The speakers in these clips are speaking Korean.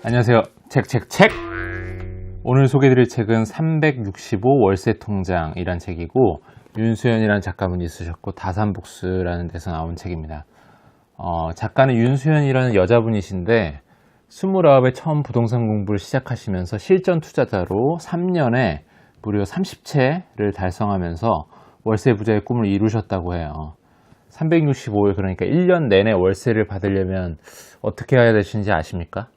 안녕하세요. 책. 오늘 소개해드릴 책은 365 월세 통장이란 책이고 윤수연이라는 작가분이 쓰셨고 다산북스라는 데서 나온 책입니다. 작가는 윤수연이라는 여자분이신데 29에 처음 부동산 공부를 시작하시면서 실전 투자자로 3년에 무려 30채를 달성하면서 월세 부자의 꿈을 이루셨다고 해요. 365일 그러니까 1년 내내 월세를 받으려면 어떻게 해야 되시는지 아십니까?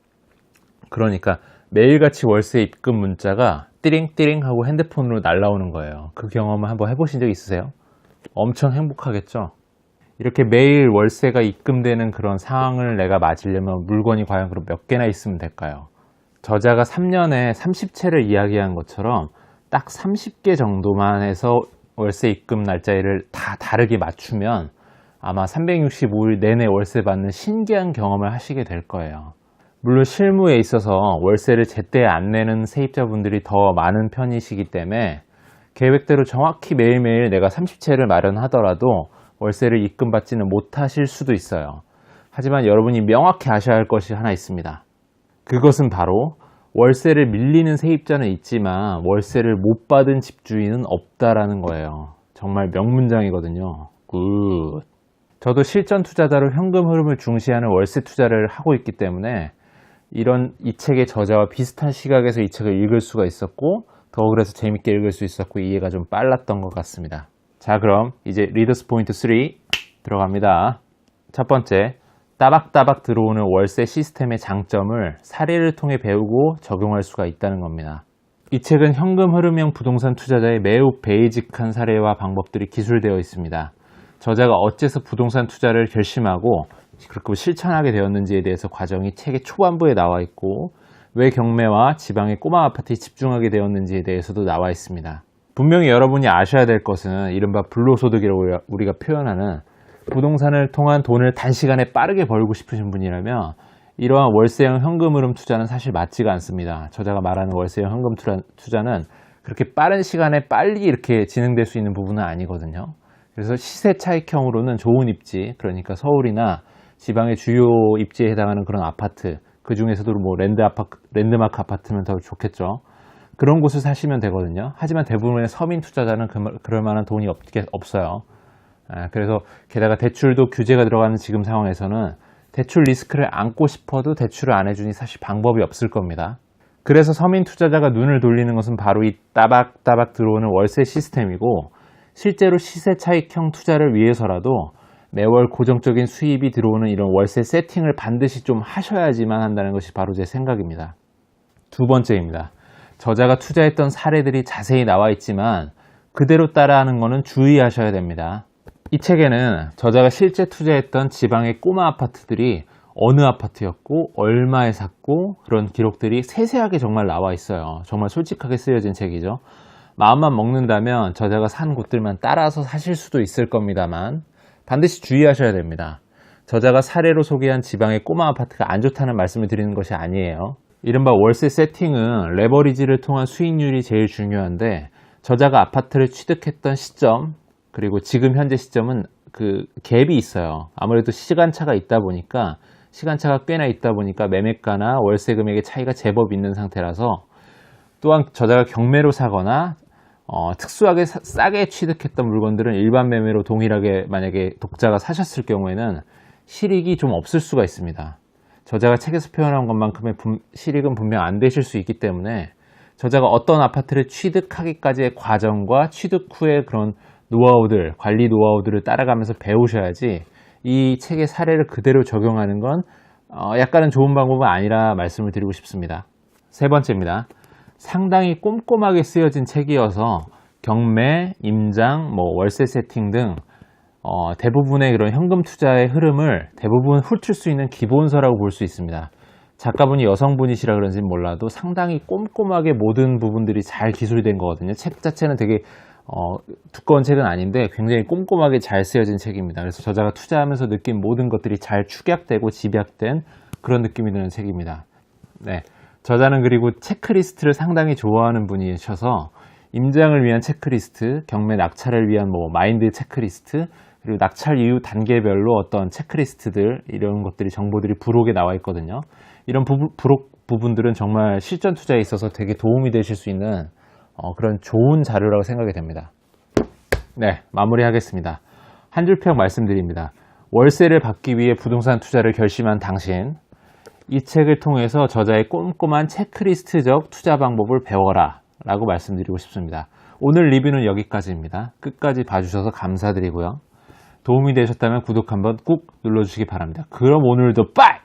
그러니까 매일같이 월세 입금 문자가 띠링띠링 하고 핸드폰으로 날라오는 거예요. 그 경험을 한번 해보신 적 있으세요? 엄청 행복하겠죠? 이렇게 매일 월세가 입금되는 그런 상황을 내가 맞으려면 물건이 과연 그럼 몇 개나 있으면 될까요? 저자가 3년에 30채를 이야기한 것처럼 딱 30개 정도만 해서 월세 입금 날짜를 다 다르게 맞추면 아마 365일 내내 월세 받는 신기한 경험을 하시게 될 거예요. 물론 실무에 있어서 월세를 제때 안 내는 세입자분들이 더 많은 편이시기 때문에 계획대로 정확히 매일매일 내가 30채를 마련하더라도 월세를 입금받지는 못하실 수도 있어요. 하지만 여러분이 명확히 아셔야 할 것이 하나 있습니다. 그것은 바로 월세를 밀리는 세입자는 있지만 월세를 못 받은 집주인은 없다라는 거예요. 정말 명문장이거든요. 굿. 저도 실전 투자자로 현금 흐름을 중시하는 월세 투자를 하고 있기 때문에 이 책의 저자와 비슷한 시각에서 이 책을 읽을 수가 있었고 더 그래서 재밌게 읽을 수 있었고 이해가 좀 빨랐던 것 같습니다. 자, 그럼 이제 리더스 포인트 3 들어갑니다. 첫 번째, 따박따박 들어오는 월세 시스템의 장점을 사례를 통해 배우고 적용할 수가 있다는 겁니다. 이 책은 현금 흐름형 부동산 투자자의 매우 베이직한 사례와 방법들이 기술되어 있습니다. 저자가 어째서 부동산 투자를 결심하고 그렇게 실천하게 되었는지에 대해서 과정이 책의 초반부에 나와 있고 왜 경매와 지방의 꼬마 아파트에 집중하게 되었는지에 대해서도 나와 있습니다. 분명히 여러분이 아셔야 될 것은 이른바 불로소득이라고 우리가 표현하는 부동산을 통한 돈을 단시간에 빠르게 벌고 싶으신 분이라면 이러한 월세형 현금 흐름 투자는 사실 맞지가 않습니다. 저자가 말하는 월세형 현금 투자는 그렇게 빠른 시간에 빨리 이렇게 진행될 수 있는 부분은 아니거든요. 그래서 시세 차익형으로는 좋은 입지, 그러니까 서울이나 지방의 주요 입지에 해당하는 그런 아파트, 그 중에서도 뭐 랜드마크 아파트면 더 좋겠죠. 그런 곳을 사시면 되거든요. 하지만 대부분의 서민 투자자는 그럴 만한 돈이 없어요. 그래서 게다가 대출도 규제가 들어가는 지금 상황에서는 대출 리스크를 안고 싶어도 대출을 안 해주니 사실 방법이 없을 겁니다. 그래서 서민 투자자가 눈을 돌리는 것은 바로 이 따박따박 들어오는 월세 시스템이고 실제로 시세 차익형 투자를 위해서라도 매월 고정적인 수입이 들어오는 이런 월세 세팅을 반드시 좀 하셔야지만 한다는 것이 바로 제 생각입니다. 두 번째입니다. 저자가 투자했던 사례들이 자세히 나와 있지만 그대로 따라하는 것은 주의하셔야 됩니다. 이 책에는 저자가 실제 투자했던 지방의 꼬마 아파트들이 어느 아파트였고 얼마에 샀고 그런 기록들이 세세하게 정말 나와 있어요. 정말 솔직하게 쓰여진 책이죠. 마음만 먹는다면 저자가 산 곳들만 따라서 사실 수도 있을 겁니다만 반드시 주의하셔야 됩니다. 저자가 사례로 소개한 지방의 꼬마 아파트가 안 좋다는 말씀을 드리는 것이 아니에요. 이른바 월세 세팅은 레버리지를 통한 수익률이 제일 중요한데 저자가 아파트를 취득했던 시점 그리고 지금 현재 시점은 그 갭이 있어요. 아무래도 시간차가 꽤나 있다 보니까 매매가나 월세 금액의 차이가 제법 있는 상태라서 또한 저자가 경매로 사거나 특수하게 싸게 취득했던 물건들은 일반 매매로 동일하게 만약에 독자가 사셨을 경우에는 실익이 좀 없을 수가 있습니다. 저자가 책에서 표현한 것만큼의 실익은 분명 안 되실 수 있기 때문에 저자가 어떤 아파트를 취득하기까지의 과정과 취득 후의 그런 노하우들, 관리 노하우들을 따라가면서 배우셔야지 이 책의 사례를 그대로 적용하는 건 약간은 좋은 방법은 아니라 말씀을 드리고 싶습니다. 세 번째입니다. 상당히 꼼꼼하게 쓰여진 책이어서 경매, 임장, 월세 세팅 등 대부분의 그런 현금 투자의 흐름을 대부분 훑을 수 있는 기본서라고 볼 수 있습니다. 작가분이 여성분이시라 그런지는 몰라도 상당히 꼼꼼하게 모든 부분들이 잘 기술된 거거든요. 책 자체는 되게 두꺼운 책은 아닌데 굉장히 꼼꼼하게 잘 쓰여진 책입니다. 그래서 저자가 투자하면서 느낀 모든 것들이 잘 축약되고 집약된 그런 느낌이 드는 책입니다. 네. 저자는 그리고 체크리스트를 상당히 좋아하는 분이셔서 임장을 위한 체크리스트, 경매 낙찰을 위한 마인드 체크리스트, 그리고 낙찰 이후 단계별로 어떤 체크리스트들 이런 것들이 정보들이 부록에 나와 있거든요. 이런 부분들은 정말 실전 투자에 있어서 되게 도움이 되실 수 있는 그런 좋은 자료라고 생각이 됩니다. 네, 마무리하겠습니다. 한 줄 평 말씀드립니다. 월세를 받기 위해 부동산 투자를 결심한 당신, 이 책을 통해서 저자의 꼼꼼한 체크리스트적 투자 방법을 배워라 라고 말씀드리고 싶습니다. 오늘 리뷰는 여기까지입니다. 끝까지 봐주셔서 감사드리고요. 도움이 되셨다면 구독 한번 꾹 눌러주시기 바랍니다. 그럼 오늘도 빠이!